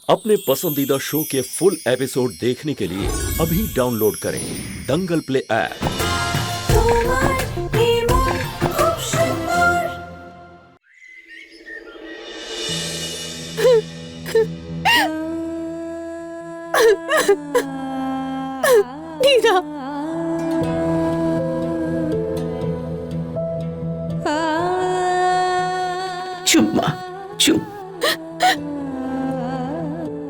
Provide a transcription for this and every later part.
अपने पसंदीदा शो के फुल एपिसोड देखने के लिए अभी डाउनलोड करें दंगल प्ले ऐप। নীরা, চুপ মা, চুপ।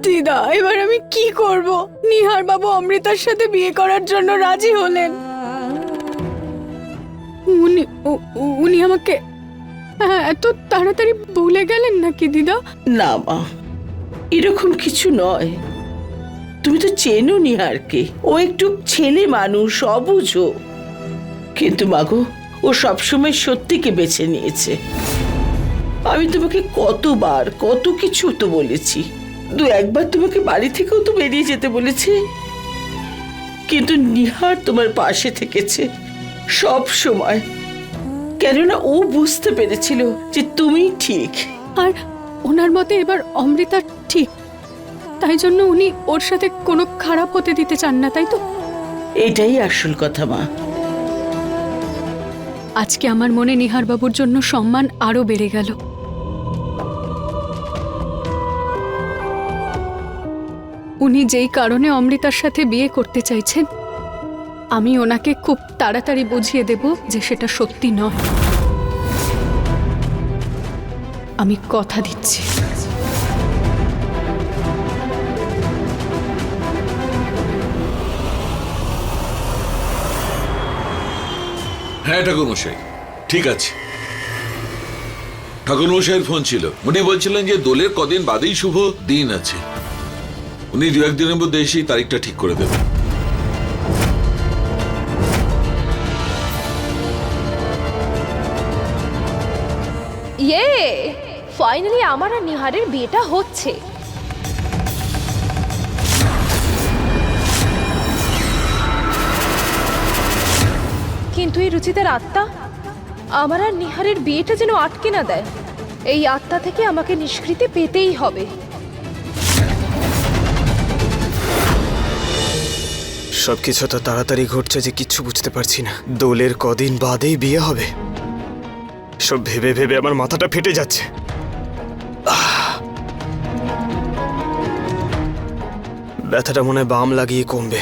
দিদা, এবার আমি কি করব? নিহার বাবু অমৃতার সাথে বিয়ে করার জন্য রাজি হলেন। উনি আমাকে এত তাড়াতাড়ি ভুলে গেলেন নাকি দিদা? না মা, এরকম কিছু নয়। তুমি তো চেনো নিহারকে, ও একটু ছেলে মানুষ, অবুঝো। কিন্তু মাগো, ও সবসময় সত্যিকে বেছে নিয়েছে। আমি তোমাকে কতবার কত কিছু তো বলেছি, দু একবার তোমাকে বাড়ি থেকেও তো বেরিয়ে যেতে বলেছি, কিন্তু নিহার তোমার পাশে থেকেছে সব সময়। কেননা ও বুঝতে পেরেছিল যে তুমি ঠিক। আর ওনার মতে এবার অমৃতা ঠিক, তাই জন্য উনি ওর সাথে কোনো খারাপ হতে দিতে চান না, তাই তো? এটাই আসল কথা মা। আজকে আমার মনে নিহার বাবুর জন্য সম্মান আরো বেড়ে গেল। উনি যেই কারণে অমৃতার সাথে বিয়ে করতে চাইছেন, আমি ওনাকে খুব তাড়াতাড়ি বুঝিয়ে দেব যে সেটা সত্যি নয়। আমি কথা দিচ্ছি। হ্যাঁ ঠাকুরমশাই, ঠিক আছে। ঠাকুরমশাইয়ের ফোন ছিল, উনি বলছিলেন যে দোলের কদিন বাদেই শুভ দিন আছে, উনি দু একদিনের মধ্যে এসেই তারিখটা ঠিক করে দেবেন। ফাইনালি আমার আর নিহারের বিয়েটা হচ্ছে। কিন্তু এই রুচিতার আত্মা আমার আর নিহারের বিয়েটা যেন আটকে না দেয়। এই আত্মা থেকে আমাকে নিষ্কৃতি পেতেই হবে। সবকিছু তো তাড়াতাড়ি ঘটছে যে কিচ্ছু বুঝতে পারছি না। দোলের কদিন বাদেই বিয়ে হবে, সব ভেবে ভেবে আমার মাথাটা ফেটে যাচ্ছে। ব্যথাটা মনে হয় বাম লাগিয়ে কমবে।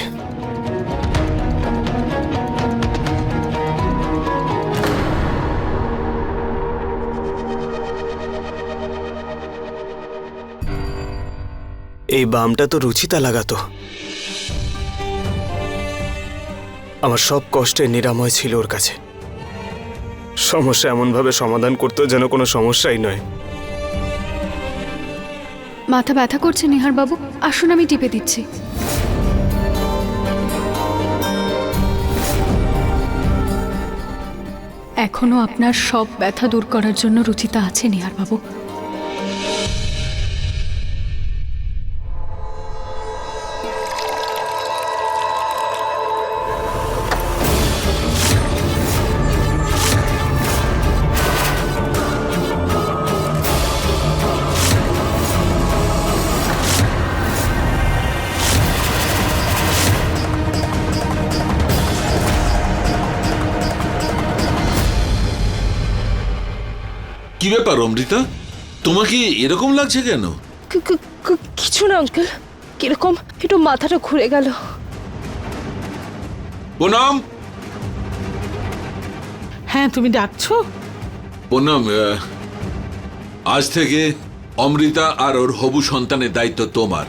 এই বামটা তো রুচিতা লাগাতো। আমার সব কষ্টের নিরাময় ছিল ওর কাছে। সমস্যা এমনভাবে সমাধান করতো যেন কোনো সমস্যাই নয়। মাথা ব্যথা করছে নিহার বাবু, আসুন আমি টিপে দিচ্ছি। এখনো আপনার সব ব্যথা দূর করার জন্য রুচিতা আছে নিহার বাবু। কি ব্যাপার অমৃতা, তোমাকে এরকম লাগছে কেন? কিছু না আঙ্কেল, কিরকম একটু মাথাটা ঘুরে গেল। পুনম, হ্যাঁ তুমি ডাকছো? পুনম, আজ থেকে অমৃতা আর ওর হবু সন্তানের দায়িত্ব তোমার।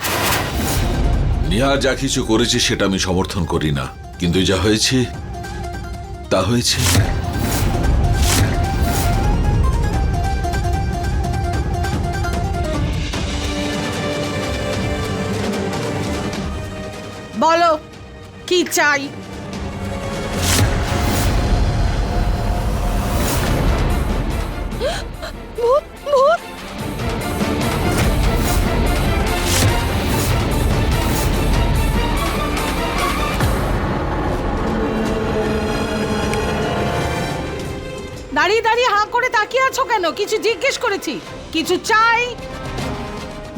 নিহার যা কিছু করেছে সেটা আমি সমর্থন করি না, কিন্তু যা হয়েছে তা হয়েছে। বলো কি চাই? ভূত ভূত! দাঁড়িয়ে দাঁড়িয়ে হাঁ করে তাকিয়ে আছো কেন? কিছু জিজ্ঞেস করেছি, কিছু চাই?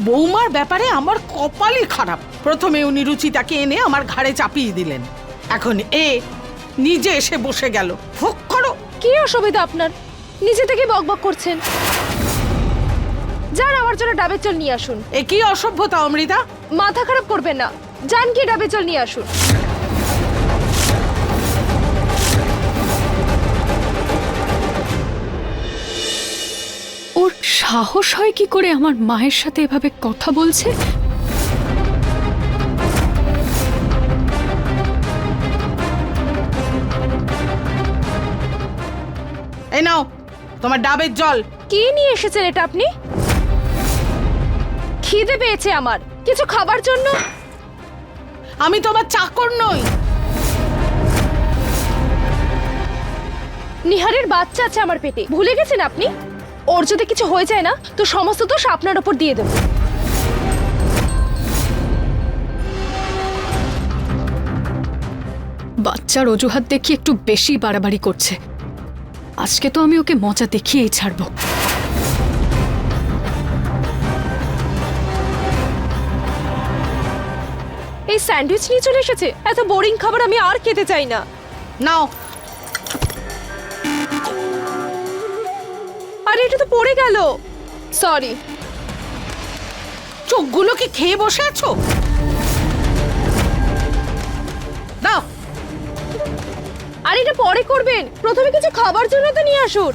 বৌমার ব্যাপারে আমার কপালই খারাপ। প্রথমে উনি রুচিতাকে এনে আমার ঘাড়ে চাপিয়ে দিলেন, এখন নিজে এসে বসে গেল। ভোগ করো। কি অসুবিধা আপনার? নিজে থেকে বকবক করছেন। যান আমার জন্য ডাবের জল নিয়ে আসুন। এ কি অসভ্যতা অমৃতা! মাথা খারাপ করবেন না, যান কি ডাবের জল নিয়ে আসুন। ওর সাহস হয় কি করে আমার মায়ের সাথে এভাবে কথা বলছে? এই নাও তোমার ডাবের জল। কি নিয়ে এসেছেন এটা আপনি? খিদে পেয়েছে আমার, কিছু খাবার জন্য। আমি তোমার চাকর নই। নিহারের বাচ্চা আছে আমার পেটে, ভুলে গেছেন আপনি? ওর যদি কিছু হয়ে যায় না তো সমস্ত দোষ আপনার ওপর দিয়ে দেব। বাচ্চার অজুহাত দেখিয়ে একটু বেশি বাড়াবাড়ি করছে। আজকে তো আমি ওকে মজা দেখিয়েই ছাড়বো। এই স্যান্ডউইচ নিয়ে চলে এসেছে। এত বোরিং খাবার আমি আর খেতে চাই না। নাও। আরে এটা তো পড়ে গেল। সরি। চোখগুলো কি খেয়ে বসে আছো? দাও। আর এটা পরে করবেন, প্রথমে কিছু খাবার জন্য তো নিয়ে আসুন।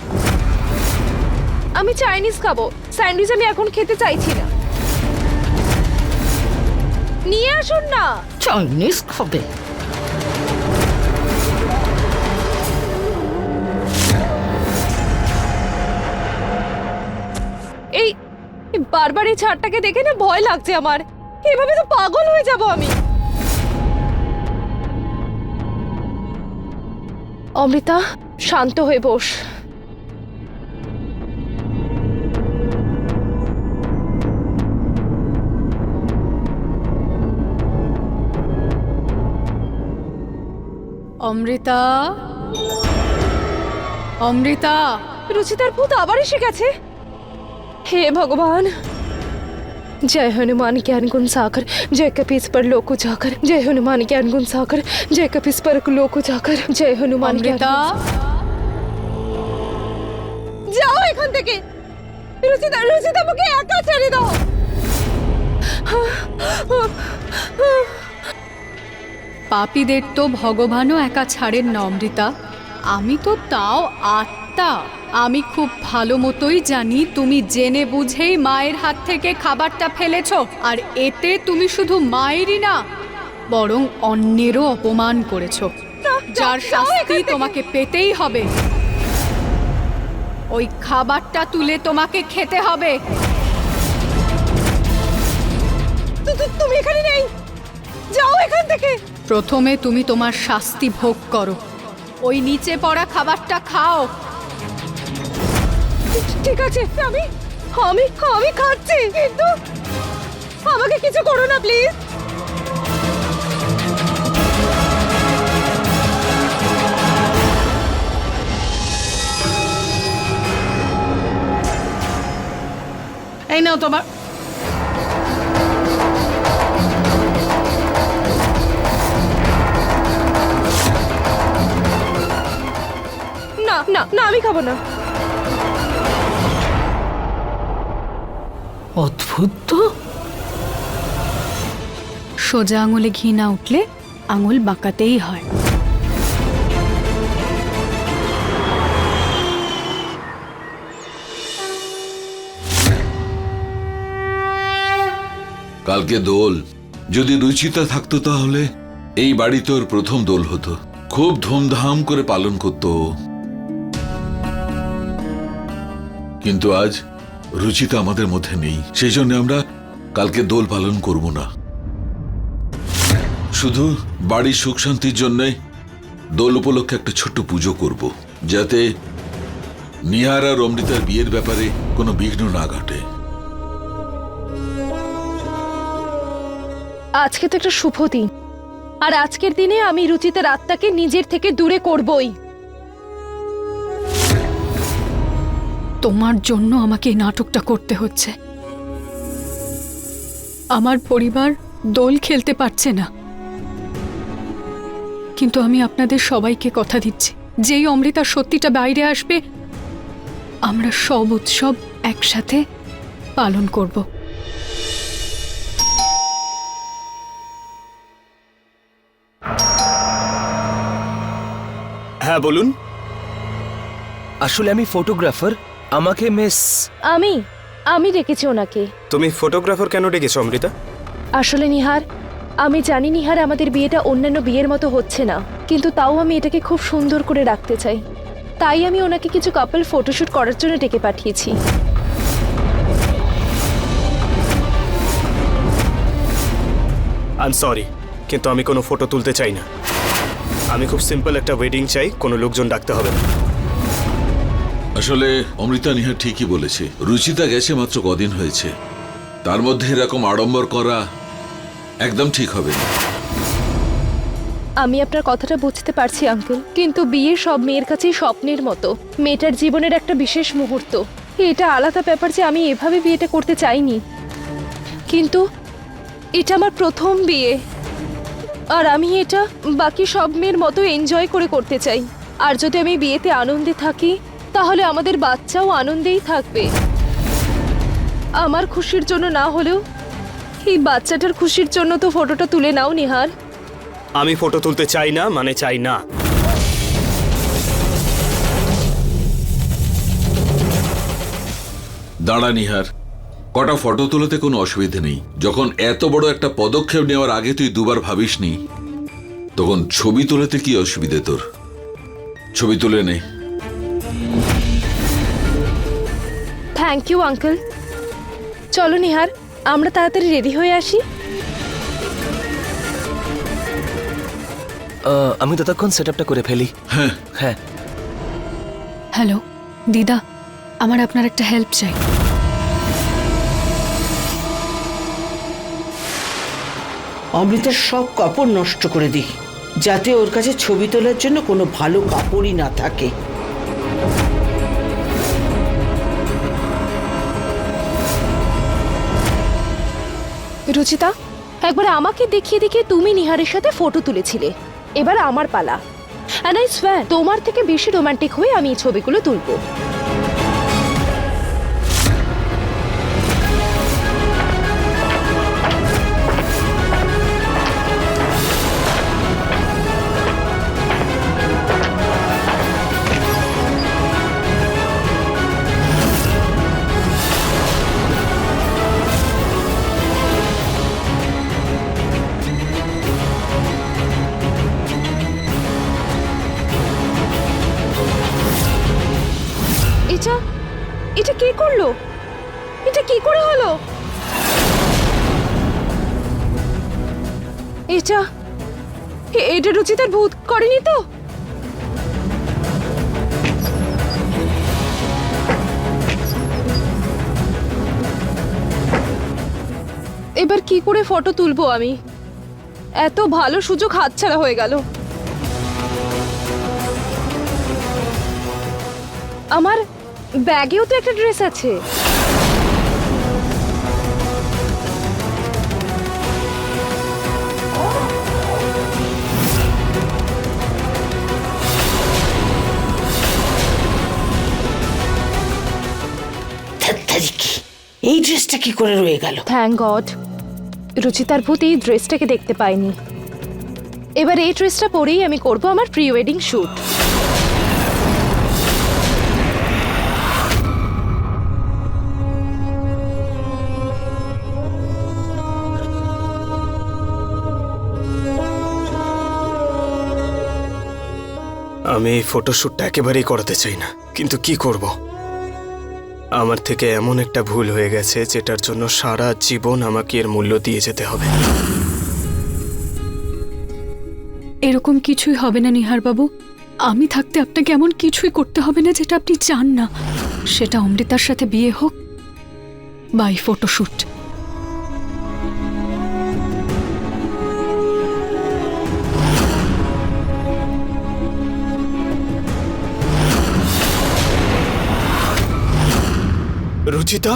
আমি চাইনিজ খাবো, স্যান্ডউইচ আমি এখন খেতে চাইছি না। নিয়ে আসুন না। চাইনিজ খাবে? এই বারবার এই ছাড়টাকে দেখে না ভয় লাগছে আমার। এভাবে তো পাগল হয়ে যাব আমি। অমৃতা, শান্ত হয়ে বস। অমৃতা, অমৃতা। রুচিতার ভূত আবার এসে গেছে। हे भगवान, जय हनुमान ज्ञान गुण सागर, जय कपीस पर लोक उजागर, जय हनुमान ज्ञान गुण सागर, जय कपीस पर लोक उजागर, जय हनुमान ज्ञान অমৃতা, যাও এখান থেকে। রুচিতা, রুচিতা আমাকে একা ছেড়ে দাও। পাপীদের তো ভগবানও একা ছাড়েন না অমৃতা। আমি তো তাও আত্মা। আমি খুব ভালো মতোই জানি তুমি জেনে বুঝেই মায়ের হাত থেকে খাবারটা ফেলেছো, আর এতে তুমি শুধু মায়েরই না বরং অন্যেরও অপমান করেছো, যার শাস্তি তোমাকে পেতেই হবে। ওই খাবারটা তুলে তোমাকে খেতে হবে। তুমি এখানে নেই, যাও এখান থেকে। প্রথমে তুমি তোমার শাস্তি ভোগ করো, ওই নিচে পড়া খাবারটা খাও। ঠিক আছে, আমি আমি আমি খাচ্ছি, কিন্তু আমাকে কিছু করো না প্লিজ। এই নাও তোমার। না না না, আমি খাবো না। অদ্ভুত তো। সোজা আঙুলে ঘি না উঠলে আঙুল বাঁকাতেই হয়। কালকে দোল, যদি রুচিতা থাকতো তাহলে এই বাড়ি তোর প্রথম দোল হতো। খুব ধুমধাম করে পালন করতো। কিন্তু আজ রুচিতা আমাদের মধ্যে নেই, সেই জন্য আমরা কালকে দোল পালন করব না। শুধু বাড়ির সুখ শান্তির জন্য দোল উপলক্ষে একটা ছোট্ট পুজো করব, যাতে নিহার আর অমৃতার বিয়ের ব্যাপারে কোনো বিঘ্ন না ঘটে। আজকে তো একটা শুভ দিন, আর আজকের দিনে আমি রুচিতার আত্মাকে নিজের থেকে দূরে করবই। তোমার জন্য আমাকে এই নাটকটা করতে হচ্ছে। আমার পরিবার দোল খেলতে পারছে না, কিন্তু আমি আপনাদের সবাইকে কথা দিচ্ছি, যেই অমৃতার সত্যিটা বাইরে আসবে আমরা সব উৎসব একসাথে পালন করব। হ্যাঁ বলুন। আসলে আমি ফটোগ্রাফার, আমাকে মিস আমি ডেকেছি ওনাকে। তুমি ফটোগ্রাফার কেন ডেকেছো অমৃতা? আসলে নিহার, আমি জানি নিহার আমাদের বিয়েটা অন্যান্য বিয়ের মতো হচ্ছে না, কিন্তু তাও আমি এটাকে খুব সুন্দর করে রাখতে চাই। তাই আমি ওনাকে কিছু কাপল ফটোশুট করার জন্য ডেকে পাঠিয়েছি। আই এম সরি, কিন্তু আমি কোনো ফটো তুলতে চাই না। আমি খুব সিম্পল একটা ওয়েডিং চাই, কোনো লোকজন ডাকতে হবে না। আসলে অমৃতা নিহার ঠিকই বলেছে, রুচিতা গেছে মাত্র কদিন হয়েছে, তার মধ্যে এরকম আড়ম্বর করা একদম ঠিক হবে না। আমি আপনার কথাটা বুঝতে পারছি আঙ্কেল, কিন্তু বিয়ে সব মেয়ের কাছেই স্বপ্নের মতো, মেয়েটার জীবনের একটা বিশেষ মুহূর্ত। এটা আলাদা ব্যাপার যে আমি এভাবে বিয়েটা করতে চাইনি, কিন্তু এটা আমার প্রথম বিয়ে, আর আমি এটা বাকি সব মেয়ের মতো এনজয় করে করতে চাই। আর যদি আমি বিয়েতে আনন্দে থাকি, তাহলে আমাদের বাচ্চাও আনন্দেই থাকবে। আমার খুশির জন্য না হলেও এই বাচ্চাটার খুশির জন্য তো ফটোটা তুলে নাও নিহার। আমি ফটো তুলতে চাই না মানে চাই না। দাঁড়া নিহার, কটা ফটো তোলাতে কোনো অসুবিধে নেই। যখন এত বড় একটা পদক্ষেপ নেওয়ার আগে তুই দুবার ভাবিসনি, তখন ছবি তোলাতে কি অসুবিধে তোর? ছবি তুলে নে। Thank you uncle. চলো নিহার, আমরা তাড়াতাড়ি রেডি হয়ে আসি। আমি ততক্ষণ সেট আপটা করে ফেলি। হ্যাঁ হ্যাঁ, হ্যালো দিদা, আমার আপনার একটা হেল্প চাই। অমৃতার সব কাপড় নষ্ট করে দিই, যাতে ওর কাছে ছবি তোলার জন্য কোনো ভালো কাপড়ই না থাকে। রুচিতা, একবার আমাকে দেখিয়ে দেখিয়ে তুমি নিহারের সাথে ফটো তুলেছিলে, এবার আমার পালা। অ্যান্ড আই সোয়্যার, তোমার থেকে বেশি রোমান্টিক হয়ে আমি এই ছবিগুলো তুলবো। এটা কে করলো? এটা কি করে হলো? এটা রুচিতার ভূত করেনি তো? এবার কি করে ফটো তুলবো আমি? এত ভালো সুযোগ হাতছাড়া হয়ে গেল। আমার ব্যাগেও তো একটা ড্রেস আছে। এই ড্রেসটা কি করে রয়ে গেল? থ্যাংক গড, রুচিতার ভূত এই ড্রেসটাকে দেখতে পাইনি। এবার এই ড্রেসটা পরেই আমি করব আমার প্রি ওয়েডিং শুট। আমি এই ফটোশ্যুটটা একেবারেই করাতে চাই না, কিন্তু কি করব? আমার থেকে এমন একটা ভুল হয়ে গেছে যেটার জন্য সারা জীবন আমাকে এর মূল্য দিয়ে যেতে হবে। এরকম কিছুই হবে না নিহার বাবু, আমি থাকতে আপনাকে এমন কিছুই করতে হবে না যেটা আপনি চান না, সেটা অমৃতার সাথে বিয়ে হোক বা এই ফটোশ্যুট। রুচিতা,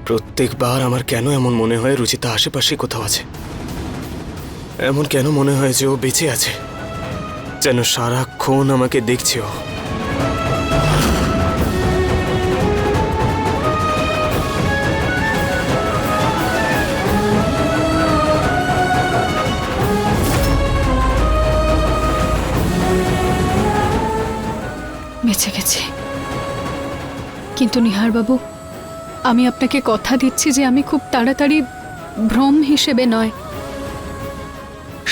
প্রত্যেকবার আমার কেন এমন মনে হয় রুচিতা আশেপাশে কোথাও আছে। এমন কেন মনে হয় যে ও বেঁচে আছে, যেন সারাক্ষণ আমাকে দেখছে ও। বেঁচে গেছে। কিন্তু নিহারবাবু, আমি আপনাকে কথা দিচ্ছি যে আমি খুব তাড়াতাড়ি ভ্রম হিসেবে নয়,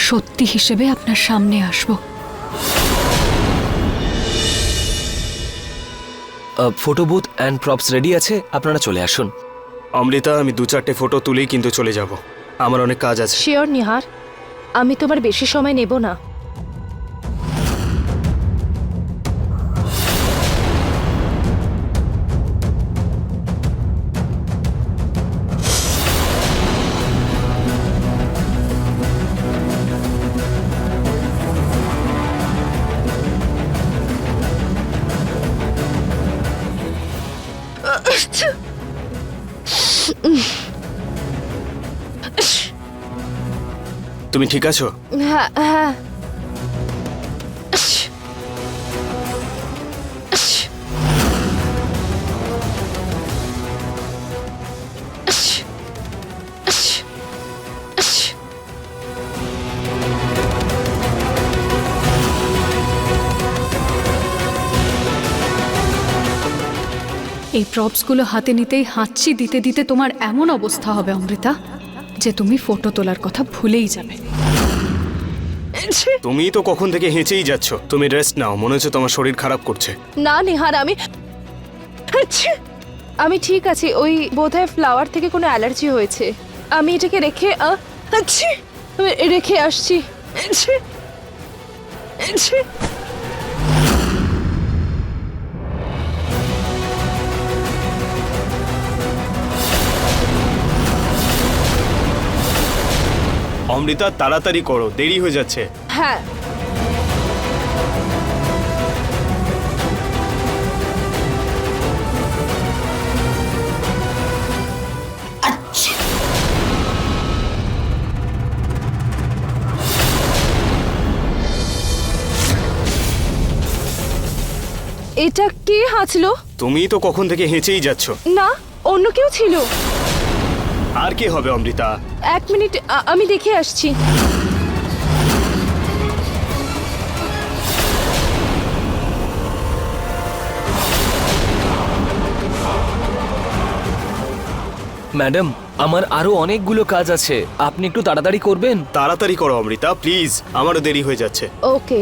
সত্যি হিসেবে আপনার সামনে আসব। Photo booth and props ready আছে, আপনারা চলে আসুন। অমৃতা, আমি 2-4টে ফটো তুলেই কিন্তু চলে যাব, আমার অনেক কাজ আছে। শিওর নিহার, আমি তোমার বেশি সময় নেব না। তুমি ঠিক আছো? হ্যাঁ হ্যাঁ। এই প্রপসগুলো হাতে নিতেই হাঁচি দিতে দিতে তোমার এমন অবস্থা হবে অমৃতা যে তুমি ফটো তোলার কথা ভুলেই যাবে। তুমি তো কখন থেকে হেঁচেই যাচ্ছ। তুমি রেস্ট নাও, মনে হচ্ছে তোমার শরীর খারাপ করছে। না নিহার, আমি ঠিক আছি। ওই বোধহয় ফ্লাওয়ার থেকে কোনো অ্যালার্জি হয়েছে। আমি এটাকে রেখে আসছি। অমৃতা, তাড়াতাড়ি করো, দেরি হয়ে যাচ্ছে। হ্যাঁ। এটা কে হাঁচলো? তুমি তো কখন থেকে হেঁচেই যাচ্ছ। না, অন্য কেউ ছিল। আর কে হবে অমৃতা? 1 মিনিট, আমি দেখে আসছি। ম্যাডাম, আমার আরো অনেকগুলো কাজ আছে, আপনি একটু তাড়াতাড়ি করবেন। তাড়াতাড়ি করো অমৃতা, প্লিজ, আমারও দেরি হয়ে যাচ্ছে। ওকে।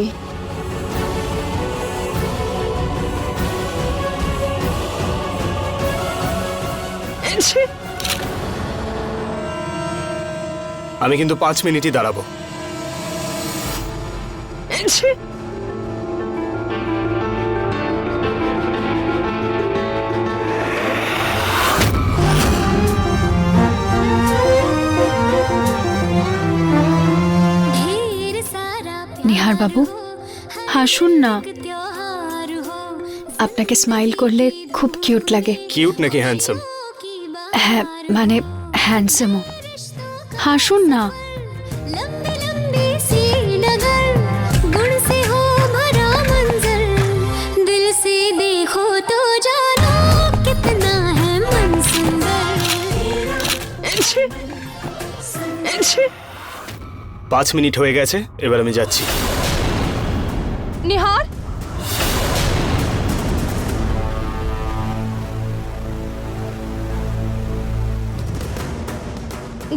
আমি কিন্তু 5 মিনিটই দাঁড়াবো। নিহারবাবু, হাসুন না, আপনাকে স্মাইল করলে খুব কিউট লাগে। কিউট নাকি হ্যান্ডসাম? হ্যাঁ, মানে হ্যান্ডসামও। হাসুন না। लंबी लंबी सी नगर गुण से हो भरा मंजर दिल से देखो तो जानो कितना है मन सुंदर 5 মিনিট হয়ে গেছে, এবার আমি যাচ্ছি। নিহার,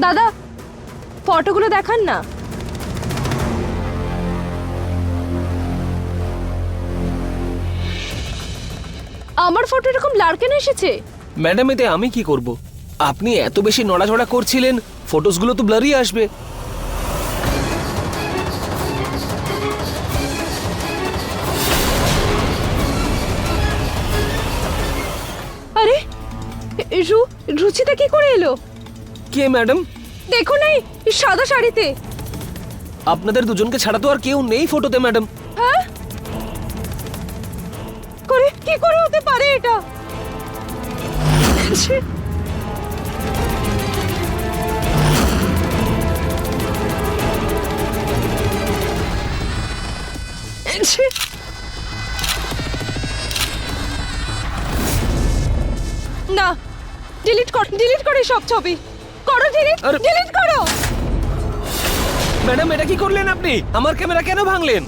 দাদা ফটোগুলো দেখান না। আমার ফটো এরকম লার্কেন এসেছে। ম্যাডাম, এতে আমি কি করব? আপনি এত বেশি নড়াচড়া করছিলেন, ফটোসগুলো তো ব্লারই আসবে। আরে, রুচিতা কি করে এলো? কে ম্যাডাম? দেখো নাই, সাদা শাড়িতে। আপনাদের দুজনকে ছাড়া তো আর কেউ নেই ফটোতে ম্যাডাম। হ্যাঁ, কি করে হতে পারে এটা? ছি! না, ডিলিট কর এই সব ছবি। করো ডিলিট, আরে- ডিলিট করো। ম্যাডাম এটা কি করলেন আপনি? আমার ক্যামেরা কেন ভাঙলেন?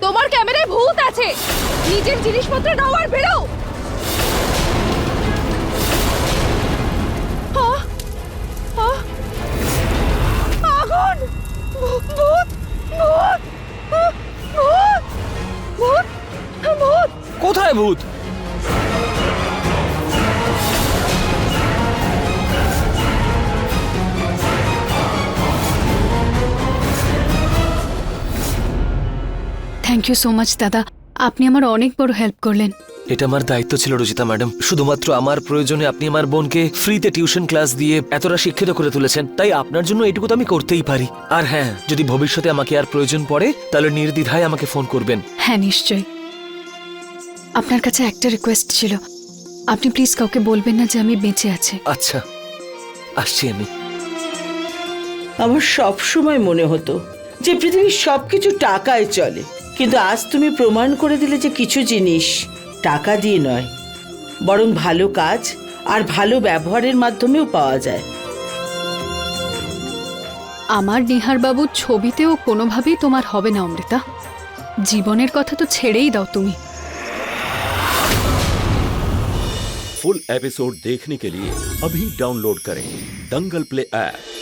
তোমার ক্যামেরায় ভূত আছে। নিজের জিনিসপত্র নাও আর বেরো। আগুন! ভূত! ভূত! ভূত! ভূত! ভূত! কোথায় ভূত? থ্যাংক ইউ সো মাচ দাদা, আপনি আমার অনেক বড় হেল্প করলেন। এটা আমার দায়িত্ব ছিল রুচিতা ম্যাডাম। শুধুমাত্র আমার প্রয়োজনে আপনি আমার বোনকে ফ্রিতে টিউশন ক্লাস দিয়ে এতটা শিক্ষিত করে তুলেছেন, তাই আপনার জন্য এটুকু তো আমি করতেই পারি। আর হ্যাঁ, যদি ভবিষ্যতে আমাকে আর প্রয়োজন পড়ে তাহলে নির্দ্বিধায় আমাকে ফোন করবেন। হ্যাঁ নিশ্চয়ই। আপনার কাছে একটা রিকোয়েস্ট ছিল, আপনি প্লিজ কাউকে বলবেন না যে আমি বেঁচে আছি। আচ্ছা, আসছি আমি। আমার সব সময় মনে হতো যে পৃথিবীর সবকিছু টাকায় চলে, কিন্তু আজ তুমি প্রমাণ করে দিলে যে কিছু জিনিস টাকা দিয়ে নয়, বরং ভালো কাজ আর ভালো ব্যবহারের মাধ্যমেও পাওয়া যায়। আমার নিহারবাবুর ছবিতেও কোনোভাবেই তোমার হবে না অমৃতা। জীবনের কথা তো ছেড়েই দাও তুমি। फुल एपिसोड देखने के लिए अभी डाउनलोड करें दंगल प्ले ऐप।